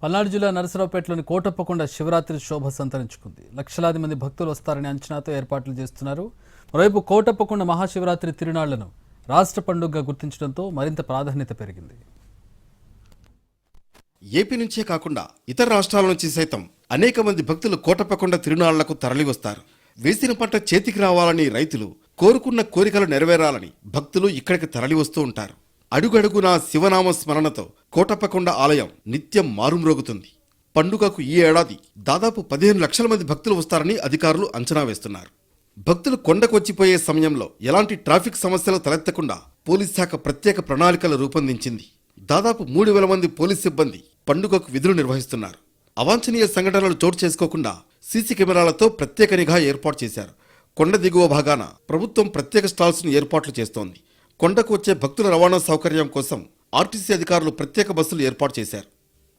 పల్నాడు జిల్లా నరసరావుపేటలోని కోటప్పకొండ శివరాత్రి శోభ సంతరించుకుంది. లక్షలాది మంది భక్తులు వస్తారని అంచనాతో ఏర్పాట్లు చేస్తున్నారు. మరోవైపు కోటప్పకొండ మహాశివరాత్రి తిరునాళ్లను రాష్ట్ర పండుగగా గుర్తించడంతో మరింత ప్రాధాన్యత పెరిగింది. ఏపీ నుంచే కాకుండా ఇతర రాష్ట్రాల నుంచి సైతం అనేక మంది భక్తులు కోటప్పకొండ తిరునాళ్లకు తరలివస్తారు. వేసిన పంట చేతికి రావాలని రైతులు, కోరుకున్న కోరికలు నెరవేరాలని భక్తులు ఇక్కడికి తరలివస్తూ ఉంటారు. అడుగడుగునా శివనామ స్మరణతో కోటప్పకొండ ఆలయం నిత్యం మారుమ్రోగుతుంది. పండుగకు ఈ ఏడాది దాదాపు 15 లక్షల మంది భక్తులు వస్తారని అధికారులు అంచనా వేస్తున్నారు. భక్తులు కొండకొచ్చిపోయే సమయంలో ఎలాంటి ట్రాఫిక్ సమస్యలు తలెత్తకుండా పోలీస్ శాఖ ప్రత్యేక ప్రణాళికలు రూపొందించింది. దాదాపు 3000 మంది పోలీస్ సిబ్బంది పండుగకు విధులు నిర్వహిస్తున్నారు. అవాంఛనీయ సంఘటనలు చోటు చేసుకోకుండా సీసీ కెమెరాలతో ప్రత్యేక నిఘా ఏర్పాటు చేశారు. కొండ దిగువ భాగాన ప్రభుత్వం ప్రత్యేక స్టాల్స్ను ఏర్పాట్లు చేస్తోంది. కొండకు వచ్చే భక్తుల రవాణా సౌకర్యం కోసం ఆర్టీసీ అధికారులు ప్రత్యేక బస్సులు ఏర్పాటు చేశారు.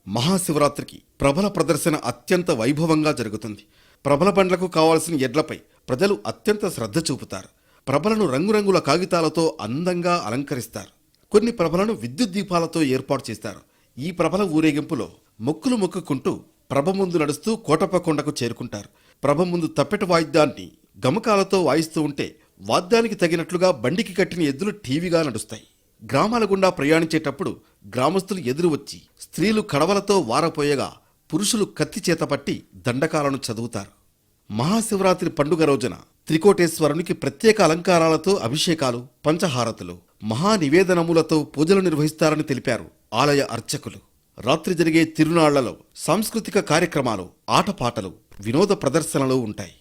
మహాశివరాత్రికి ప్రభల ప్రదర్శన అత్యంత వైభవంగా జరుగుతుంది. ప్రభల బండ్లకు కావాల్సిన ఎడ్లపై ప్రజలు అత్యంత శ్రద్ధ చూపుతారు. ప్రభలను రంగురంగుల కాగితాలతో అందంగా అలంకరిస్తారు. కొన్ని ప్రభలను విద్యుత్ దీపాలతో ఏర్పాటు చేస్తారు. ఈ ప్రభల ఊరేగింపులో మొక్కులు మొక్కుకుంటూ ప్రభ ముందు నడుస్తూ కోటప్పకొండకు చేరుకుంటారు. ప్రభ ముందు తప్పెట వాయిద్యాన్ని గమకాలతో వాయిస్తూ ఉంటే వాద్యానికి తగినట్లుగా బండికి కట్టిన ఎద్దులు టీవీగా నడుస్తాయి. గ్రామాల గుండా ప్రయాణించేటప్పుడు గ్రామస్తులు ఎదురు వచ్చి స్త్రీలు కడవలతో వారపోయగా పురుషులు కత్తి చేతపట్టి దండకాలను చదువుతారు. మహాశివరాత్రి పండుగ రోజున త్రికోటేశ్వరునికి ప్రత్యేక అలంకారాలతో అభిషేకాలు, పంచహారతులు, మహానివేదనములతో పూజలు నిర్వహిస్తారని తెలిపారు ఆలయ అర్చకులు. రాత్రి జరిగే తిరునాళ్లలో సాంస్కృతిక కార్యక్రమాలు, ఆటపాటలు, వినోద ప్రదర్శనలు ఉంటాయి.